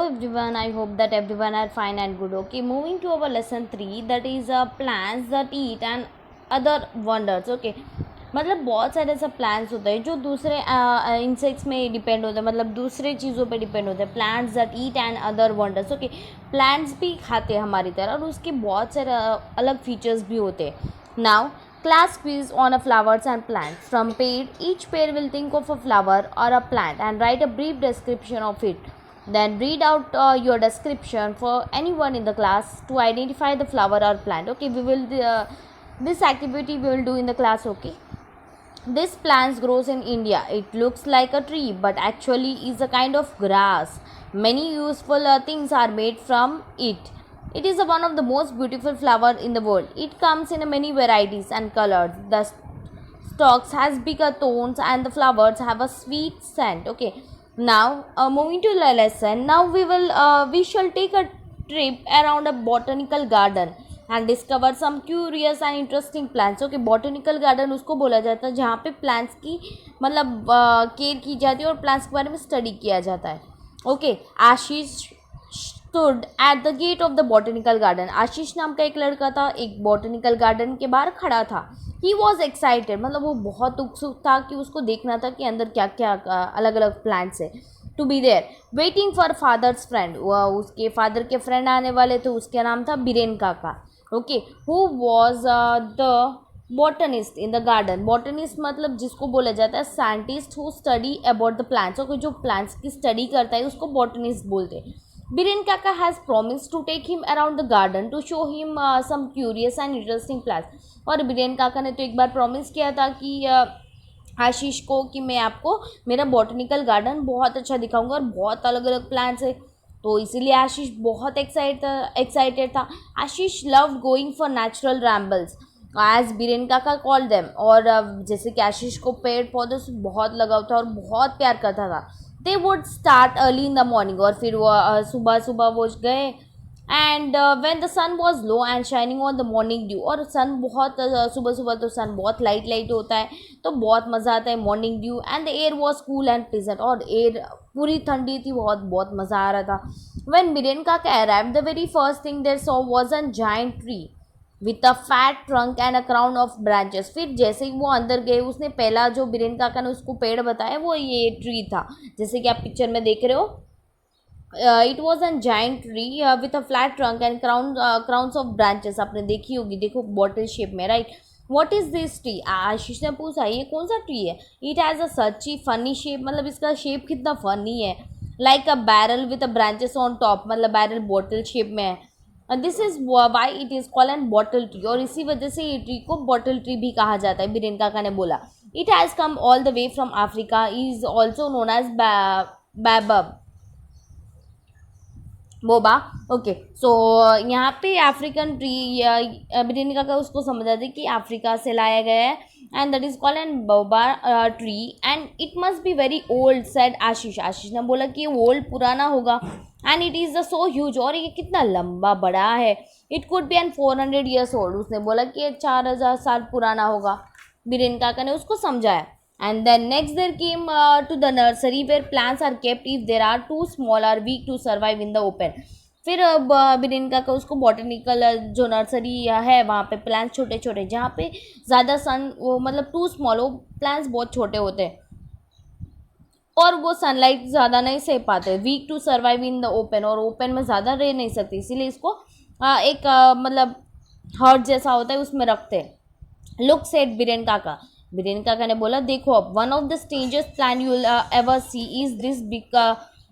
everyone, I hope that everyone are fine and good. Okay, moving to our lesson 3, that is plants that eat and other wonders. Okay, मतलब बहुत सारे ऐसे plants होते हैं जो दूसरे इंसेक्ट्स में डिपेंड होते हैं, मतलब दूसरे चीज़ों पे डिपेंड होते हैं. Plants that eat and other wonders. Okay, plants भी खाते हैं हमारी तरह और उसके बहुत सारे अलग फीचर्स भी होते हैं. Now class quiz on a flowers and plants. From pair, each pair will think of a flower or a plant and write a brief description of it. Then read out your description for anyone in the class to identify the flower or plant. Okay, we will this activity we will do in the class. Okay, this plant grows in India. It looks like a tree but actually is a kind of grass. Many useful things are made from it. It is one of the most beautiful flower in the world. It comes in many varieties and colors. The stalks has bigger thorns and the flowers have a sweet scent. Okay, now moving to the lesson. Now we shall take a trip around a botanical garden and discover some curious and interesting plants. Okay, botanical garden उसको बोला जाता है जहाँ पे plants की मतलब care की जाती है और plants के बारे में स्टडी किया जाता है. Okay, Ashish stood at the gate of the botanical garden. आशीष नाम का एक लड़का था, एक botanical garden के बाहर खड़ा था. He was excited, मतलब वो बहुत उत्सुक था कि उसको देखना था कि अंदर क्या क्या अलग अलग प्लांट्स है. To be there, waiting for father's friend. उसके फादर के फ्रेंड आने वाले थे, उसका नाम था बीरेन काका. Okay, who was the botanist in the garden. botanist मतलब जिसको बोला जाता है scientist who study about the plants. Okay, जो प्लांट्स की स्टडी करता है उसको botanist बोलते हैं. Biren Kaka has promised to take him around the garden to show him some curious and interesting plants. और बीरेन काका ने तो एक बार प्रॉमिस किया था कि आशीष को कि मैं आपको मेरा बॉटनिकल गार्डन बहुत अच्छा दिखाऊंगा और बहुत अलग अलग प्लांट्स है. तो इसीलिए आशीष बहुत एक्साइटेड था. Ashish loved going for natural rambles as Biren Kaka call them. और जैसे कि आशीष को पेड़ पौधों से बहुत लगाव था और बहुत प्यार करता था. They would start early in the morning. और फिर वो सुबह सुबह वो गए and when the sun was low and shining on the morning dew. और सन बहुत सुबह सुबह तो सन बहुत लाइट होता है तो बहुत मज़ा आता है morning due. And the air was cool and pleasant. और एयर पूरी ठंडी थी, बहुत मज़ा आ रहा था. When Biren kaka arrived the very first thing they saw was a giant tree with a fat trunk and a crown of branches. फिर जैसे ही वो अंदर गए उसने पहला जो बीरेन काका ने उसको पेड़ बताया वो ये ट्री था, जैसे कि आप पिक्चर में देख रहे हो. It was an giant tree with a flat trunk and crowns of branches. आपने देखी होगी, देखो बॉटल शेप में, right. What is this tree. Ashish ने पूछा ये कौन सा ट्री है. इट हैज़ अ सच्ची फनी शेप, मतलब इसका शेप कितना फनी है. Like a barrel with a branches on top, मतलब बैरल बॉटल शेप में है. This is why it is called N bottle tree. और इसी वजह से ये ट्री को बॉटल ट्री भी कहा जाता है, बीरेन काका ने बोला. It has come all the way from Africa. Is also known as baobab baobab. Okay, so यहाँ पे अफ्रीकन ट्री बीरेन काका उसको समझा दे कि अफ्रीका से लाया गया है and that is called an baobab tree and it must be very old said Ashish. Ashish ने बोला कि ये ओल्ड पुराना होगा. And it is the so huge, और ये कितना लंबा बड़ा है. It could be an 400 years old. उसने बोला कि ये 4000 साल पुराना होगा. बीरेन काका ने उसको समझाया. And then next there came to the nursery where plants are kept if there are too small or weak to survive in the open. फिर बीरेन काका उसको बॉटनिकल जो नर्सरी है वहाँ पे प्लांट्स छोटे छोटे जहाँ पे ज़्यादा सन वो मतलब टू स्मॉल, वो प्लांट्स बहुत छोटे होते हैं और वो सनलाइट ज़्यादा नहीं सह पाते. Weak to survive in the open, और ओपन में ज़्यादा रह नहीं सकती, इसीलिए इसको एक मतलब हर्ट जैसा होता है उसमें रखते हैं. लुक सेट बीरेन काका. बीरेन काका ने बोला देखो अब one of the strangest plant you will ever see is this big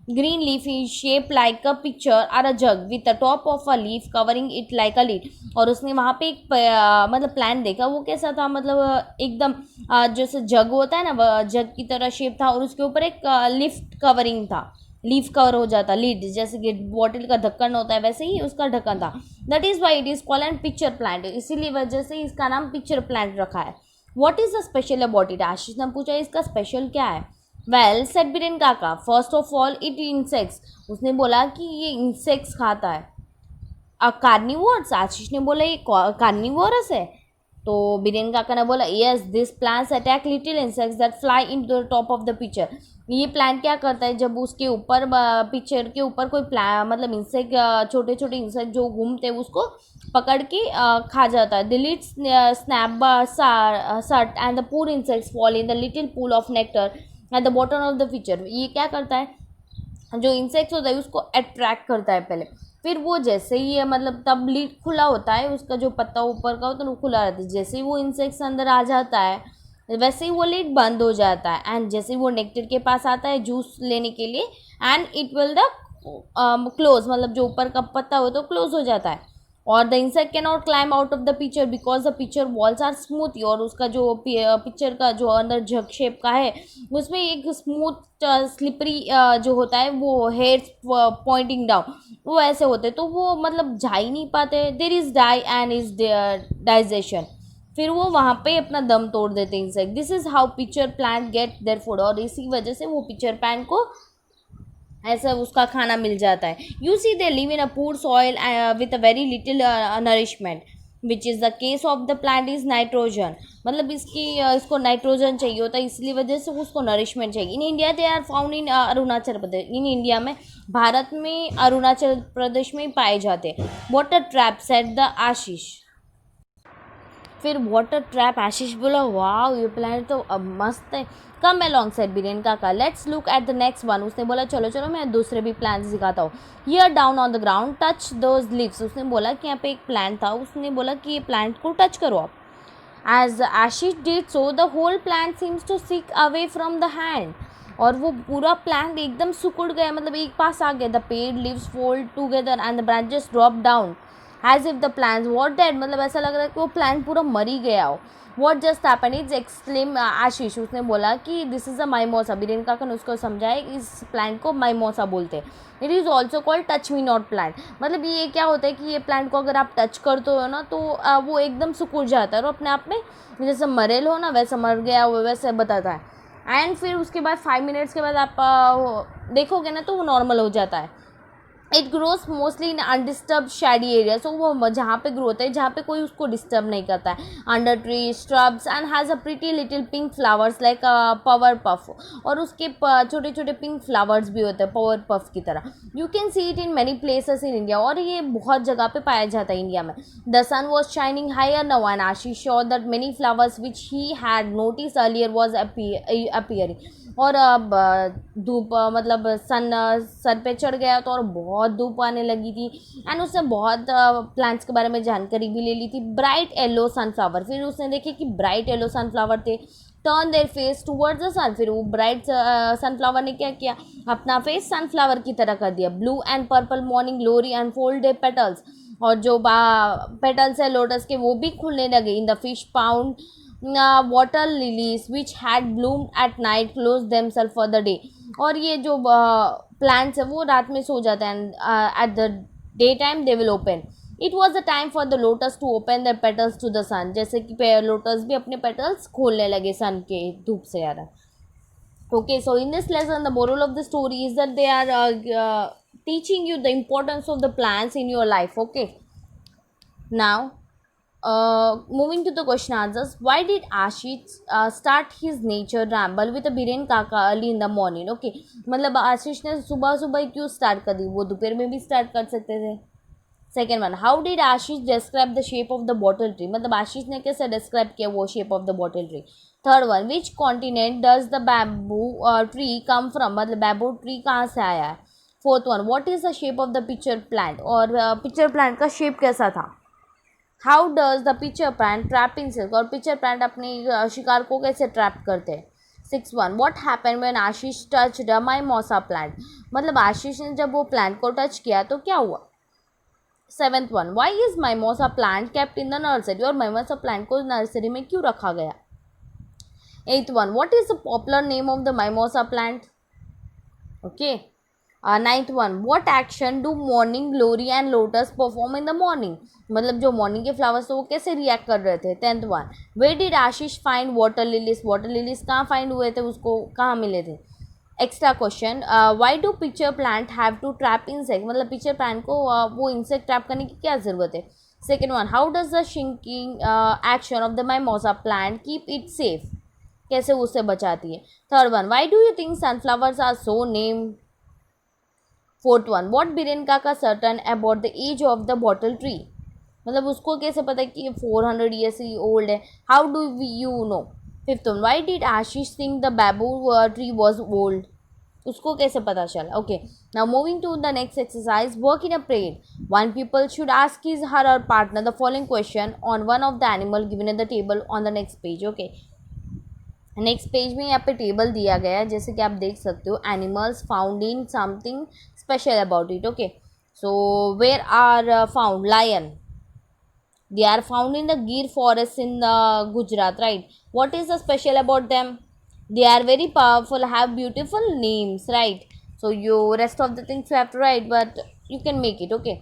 green leaf in shape like a pitcher or a jug with the top of a leaf covering it like a lid. और उसने वहाँ पे एक मतलब plant देखा, वो कैसा था, मतलब एकदम जैसे जग होता है ना, जग की तरह शेप था और उसके ऊपर एक लिफ्ट कवरिंग था, लीफ कवर हो जाता, लीड जैसे कि बॉटल का ढक्कन होता है वैसे ही उसका ढक्कन था. That is why it is called an pitcher plant. इसीलिए वजह से इसका नाम पिक्चर प्लांट रखा है. What is the special about it. Ashish ने पूछा इसका स्पेशल क्या है. वेल सेड बीरेन काका first of all it insects. उसने बोला कि ये इंसेक्ट्स खाता है. कार्निवोर्स. आशीष ने बोला ये कार्निवोरस है. तो बीरेन काका ने बोला yes this plants attack little insects that fly in the top of the picture. ये प्लांट क्या करता है, जब उसके ऊपर पिक्चर के ऊपर कोई मतलब इंसेक्ट, छोटे छोटे इंसेक्ट जो घूमते हैं उसको पकड़ के खा जाता है. दिलीट स्नैप सट एंड द पूर insects fall in the little pool of nectar at the bottom of the picture. ये क्या करता है, जो इंसेक्ट्स होता है उसको अट्रैक्ट करता है पहले, फिर वो जैसे ही मतलब तब लीड खुला होता है, उसका जो पत्ता ऊपर का होता है वो खुला रहता है. जैसे ही वो इंसेक्ट्स अंदर आ जाता है वैसे ही वो लीड बंद हो जाता है. एंड जैसे ही वो नेक्टर के पास आता है जूस लेने के लिए, and it will the close, मतलब जो ऊपर का पत्ता हो तो क्लोज हो जाता है. और the insect can not climb out of the pitcher because the pitcher walls are smooth. और उसका जो पिक्चर का जो अंदर जग शेप का है उसमें एक स्मूथ स्लिपरी जो होता है वो हेयर्स पॉइंटिंग डाउन वो ऐसे होते, तो वो मतलब जा ही नहीं पाते. There is die and is digestion. फिर वो वहाँ पे अपना दम तोड़ देते हैं insect. This is how pitcher plant get their food. और इसी वजह से वो पिक्चर प्लांट को ऐसा उसका खाना मिल जाता है. You see they live in अ पूर soil with a very little nourishment which is the case of the plant is nitrogen. मतलब इसको नाइट्रोजन चाहिए होता है, इसलिए वजह से उसको नरिशमेंट चाहिए. In India they are found in Arunachal Pradesh. In India में, भारत में अरुणाचल प्रदेश में ही पाए जाते हैं. वाटर ट्रैप सेट द आशीष. फिर वाटर ट्रैप आशीष बोला वाह ये प्लान तो अब मस्त है. कम अलॉन्ग सेट बीरेन काका, let's look at the next one. उसने बोला चलो चलो मैं दूसरे भी प्लान दिखाता हूँ. Here down on the ground touch those leaves. उसने बोला कि यहाँ पे एक प्लांट था, उसने बोला कि ये प्लांट को टच करो आप. As Ashish did so the whole plant seems to seek away from the hand. और वो पूरा प्लांट एकदम सुकुड़ गया, मतलब एक पास आ गया. The paired leaves fold together and the branches drop down as if the plant what dead. मतलब ऐसा लग रहा है कि वो प्लांट पूरा मरी गया हो. What just happen is exclaim Ashish. उसने बोला कि this is a mimosa. Biren Kaka ने उसको समझाया इस प्लांट को माइमोसा बोलते हैं. It is also called touch me not plant. मतलब ये क्या होता है कि ये प्लांट को अगर आप टच करते हो ना तो वो एकदम सुकुड़ जाता है और अपने आप में जैसे मरेल हो ना वैसा मर गया हो वैसे बताता है. एंड फिर उसके बाद 5 मिनट्स के बाद आप देखोगे ना तो वो नॉर्मल हो जाता है. It grows mostly in undisturbed shady area. So वो जहाँ पे ग्रो होता है जहाँ पे कोई उसको डिस्टर्ब नहीं करता है. Under tree स्ट्रब्स and has a pretty little pink flowers like power puff. और उसके छोटे छोटे पिंक फ्लावर्स भी होते हैं पावर पफ की तरह. You can see it in many places in India. और ये बहुत जगह पे पाया जाता है इंडिया में. The sun was shining higher now and Ashish show that many flowers which he had notice earlier was appearing. और अब धूप मतलब सन सर पे चढ़ गया तो और बहुत धूप आने लगी थी. एंड उसने बहुत प्लांट्स के बारे में जानकारी भी ले ली थी. Bright yellow sunflower. फिर उसने देखे कि ब्राइट येलो सनफ्लावर थे. Turn their face towards the sun. फिर वो ब्राइट सनफ्लावर ने क्या किया, अपना फेस सनफ्लावर की तरह कर दिया. Blue and purple morning glory and folded petals. और जो पेटल्स है लोटस के वो भी खुलने लगे. In the fish pond water lilies which had bloomed at night close themselves for the day. और ये जो प्लांट्स है वो रात में सो जाते हैं at the day time they will open. It was the time for the lotus to open the petals to the sun. जैसे कि लोटस भी अपने पेटल्स खोलने लगे सन के धूप से ज़्यादा. Okay, so in this lesson the moral of the story is that they are teaching you the importance of the plants in your life. Okay, now moving to the question answers. Why did Ashish start his nature ramble with a Biren Kaka early in the morning? Okay, मतलब आशीष ने सुबह सुबह क्यों start कर दी, वो दोपहर में भी स्टार्ट कर सकते थे. Second one, how did Ashish describe the shape of the bottle tree. मतलब आशीष ने कैसे डिस्क्राइब किया वो shape of the bottle tree. Third one, which continent does the bamboo tree come from. मतलब बैम्बू ट्री कहाँ से आया है. Fourth one, what is the shape of the pitcher plant. और पिक्चर प्लांट का शेप कैसा था. How does the pitcher plant trap insect. और पिक्चर प्लांट अपने शिकार को कैसे ट्रैप करते हैं. Six one, what happen when Ashish touch the mimosa plant. मतलब आशीष ने जब वो प्लांट को टच किया तो क्या हुआ. Seventh one, why is mimosa plant kept in the nursery. और माइमोसा प्लांट को नर्सरी में क्यों रखा गया. Eighth one, what is the popular name of the mimosa plant. Okay. Ninth one, what action do morning glory and lotus perform in the morning. मतलब जो morning के flowers थे वो कैसे रिएक्ट कर रहे थे. Tenth one, where did Ashish find water lilies. Water lilies कहाँ फाइंड हुए थे, उसको कहाँ मिले थे. Extra question, why do pitcher plant have to trap insect. मतलब पिक्चर प्लांट को वो इंसेक्ट ट्रैप करने की क्या ज़रूरत है. Second one, how does the shrinking action of the mimosa plant keep it safe. कैसे उससे बचाती है. Third one, why do you think sunflowers are so name. Fourth one, what Biren Kaka certain about the age of the bottle tree. मतलब उसको कैसे पता है कि ये 400 ईयर्स ओल्ड है. How do you know. Fifth one, why did Ashish think the baobab tree was old. उसको कैसे पता चला. Okay, now moving to the next exercise, work in a parade. One people should ask his her और partner the following question on one of the animal given in the table on the next page. Okay, next page में यहाँ पे table दिया गया है, जैसे कि आप देख सकते हो. Animals found in something special about it. Okay, so where are found lion. They are found in the Gir forest in Gujarat, right? What is the special about them? They are very powerful, have beautiful names, right? So you rest of the things you have to write, but you can make it. Okay,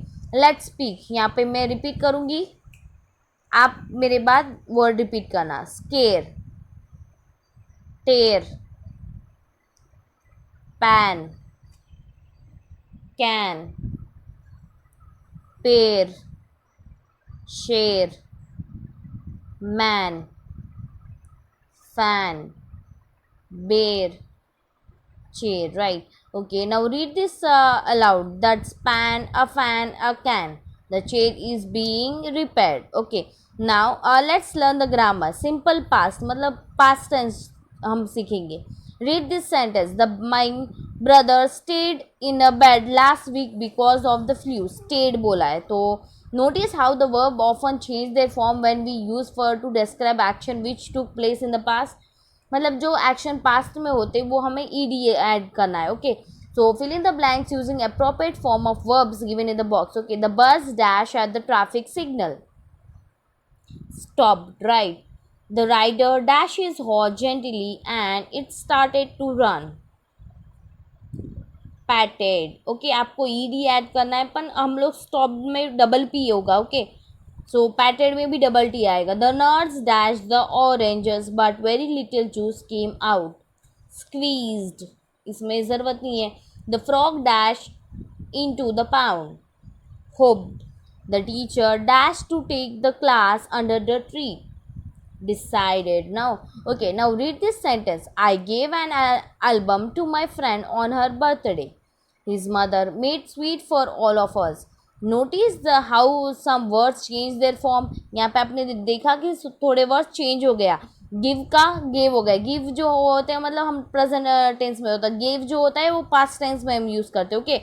let's speak. यहाँ पे मैं repeat करूँगी, आप मेरे बाद word repeat करना. Scare, tear, pan, can, pear, share, man, fan, bear, chair, right? Okay, now read this aloud. That's pan, a fan, a can. The chair is being repaired. Okay, now let's learn the grammar. Simple past मतलब past tense हम सीखेंगे. Read this sentence. My brother stayed in a bed last week because of the flu. Stayed बोला है, तो notice how the verb often change their form when we use for to describe action which took place in the past. मतलब जो action past में होते वो हमें ed add करना है. Okay, so fill in the blanks using appropriate form of verbs given in the box. Okay, the bus dash at the traffic signal. Stopped, right? The rider dashed his horse gently and it started to run. Patted. Okay, आपको ed add करना है, पर हम लोग stop में double P होगा. Okay, so patted में भी डबल टी आएगा. The nurse dash the oranges but very little juice came out. Squeezed, इसमें ज़रूरत नहीं है. The frog dash into the pond. Hopped. The teacher dash to take the class under the tree. Decided. Now, okay, now read this sentence. I gave an album to my friend on her birthday. His mother made sweet for all of us. Notice how some words change their form. यहाँ पे आपने देखा कि थोड़े words change हो गया. Give का gave हो गया. गिव जो होते हैं मतलब हम प्रेजेंट टेंस में होता है. गेव जो होता है वो पास्ट टेंस में हम यूज़ करते हैं. ओके,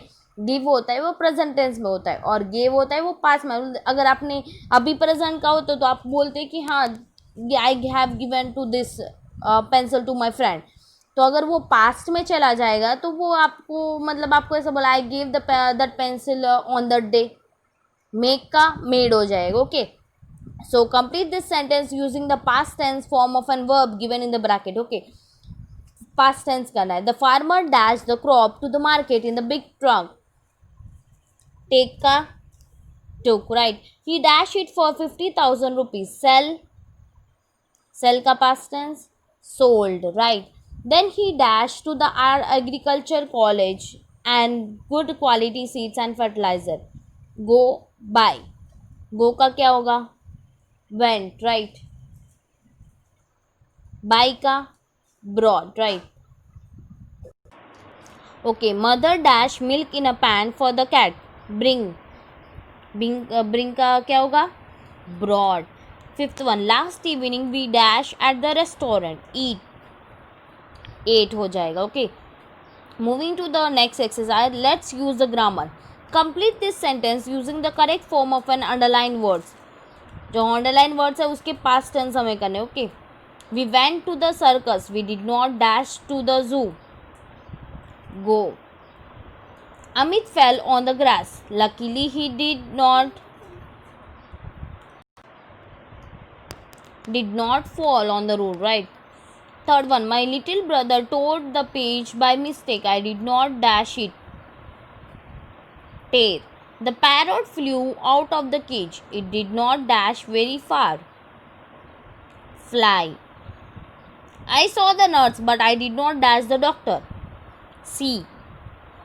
गिव होता है वो प्रेजेंट टेंस में होता है और गेव होता है वो पास्ट में. अगर आपने अभी प्रेजेंट का हो तो आप बोलते हैं कि हाँ I have given to this pencil to my friend. तो अगर वो पास्ट में चला जाएगा तो वो आपको मतलब आपको ऐसा बोला I gave that pencil on that day. Make का मेड हो जाएगा. Okay, so complete this sentence using the past tense form of an verb given in the bracket. Okay, past tense करना है. The farmer dash the crop to the market in the big truck. Take का took, right? He dash it for 50,000 rupees. Sell का past tense. Sold, right? Then he dashed to the agriculture college and good quality seeds and fertilizer. Go buy. Go का क्या होगा? Went, right? Buy का brought, right? Okay, mother dash milk in a pan for the cat. Bring का क्या होगा? Brought. Fifth one, last evening we dash at the restaurant. Ate हो जाएगा. Okay, moving to the next exercise, let's use the grammar. Complete this sentence using the correct form of an underlined words. जो underlined words है उसके past tense हमें करने. Okay, we went to the circus. We did not dash to the zoo. Go. Amit fell on the grass. Luckily he did not fall on the road, right? Third one, my little brother tore the page by mistake. I did not dash it. Tear. The parrot flew out of the cage. It did not dash very far. Fly. I saw the nurse but I did not dash the doctor. See.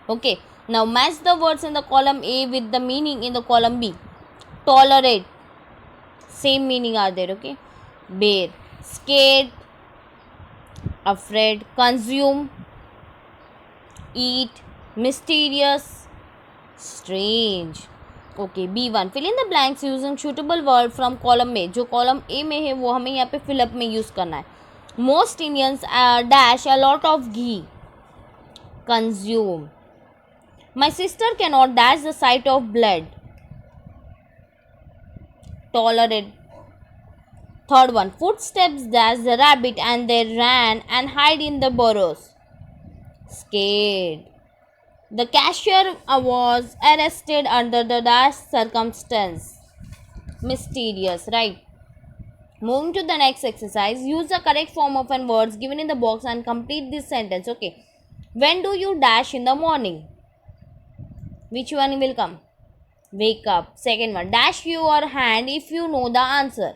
Okay, now match the words in the column A with the meaning in the column B. Tolerate, same meaning are there. Okay, bear. Scared, afraid, consume, eat, mysterious, strange. Okay B1 fill in the blanks using suitable word from column में. जो column A में है वो हमें यहाँ पे fill up में use करना है. Most Indians dash a lot of ghee. Consume. My sister cannot dash the site of blood. Tolerate. Third one footsteps dash the rabbit and they ran and hide in the burrows. Scared. The cashier was arrested under the dash circumstance. Mysterious, right? Moving to the next exercise, use the correct form of an words given in the box and complete this sentence. Okay. When do you dash in the morning? Which one will come? Wake up. Second one, dash your hand if you know the answer.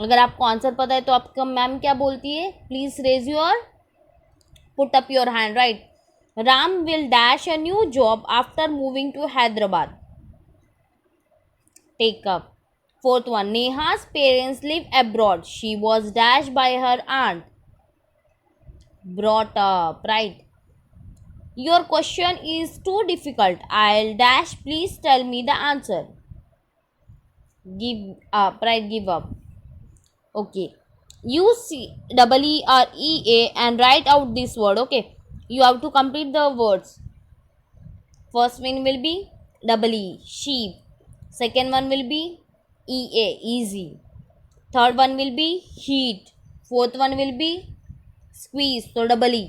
अगर आपको answer पता है तो आपका ma'am क्या बोलती है? Please raise your, put up your hand, right. Ram will dash a new job after moving to Hyderabad. Take up. Fourth one, नेहा's parents live abroad. She was dashed by her aunt. Brought up, right. Your question is too difficult. I'll dash. Please tell me the answer. Give up, right? Give up. Okay. Use CEE and write out this word. Okay. You have to complete the words. First one will be EE, sheep. Second one will be EA, easy. Third one will be heat. Fourth one will be squeeze, so EE.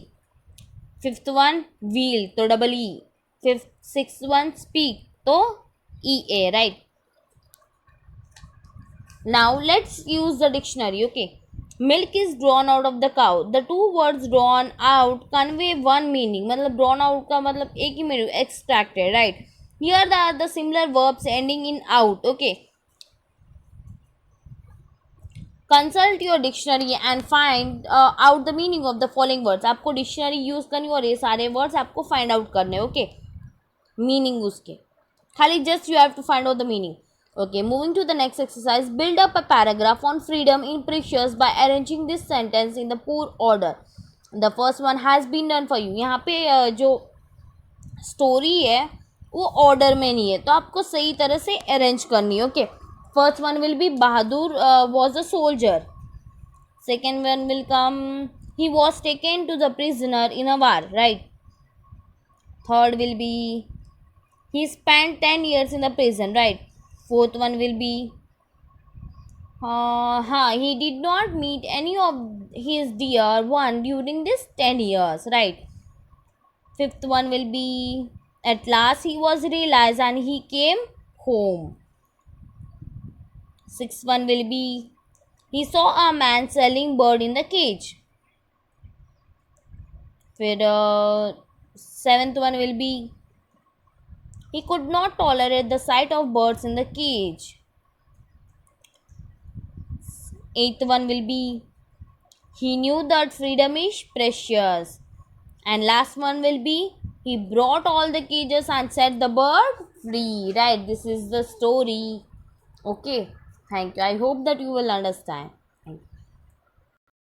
Fifth one wheel, so EE. Sixth one speak, so EA, right? Now let's use the dictionary. Okay. Milk is drawn out of the cow. The two words drawn out convey one meaning. मतलब drawn out का मतलब एक ही meaning, extracted, right? Here are the similar verbs ending in out. Okay. Consult your dictionary and find out the meaning of the following words. आपको dictionary use करनी और ये सारे words आपको find out करने. Okay. Meaning उसके खाली just you have to find out the meaning. Okay, moving to the next exercise, build up a paragraph on freedom in precious by arranging this sentence in the poor order. The first one has been done for you. यहाँ पे जो story है वो order में नहीं है तो आपको सही तरह से arrange करनी है. Okay, first one will be Bahadur was a soldier. Second one will come he was taken to the prisoner in a war, right? Third will be he spent 10 years in the prison, right? Fourth one will be he did not meet any of his dear one during this 10 years, right? Fifth one will be at last he was realized and he came home. Sixth one will be he saw a man selling bird in the cage. Seventh one will be he could not tolerate the sight of birds in the cage. Eighth one will be he knew that freedom is precious. And last one will be he brought all the cages and set the bird free, right? This is the story. Okay, thank you. I hope that you will understand.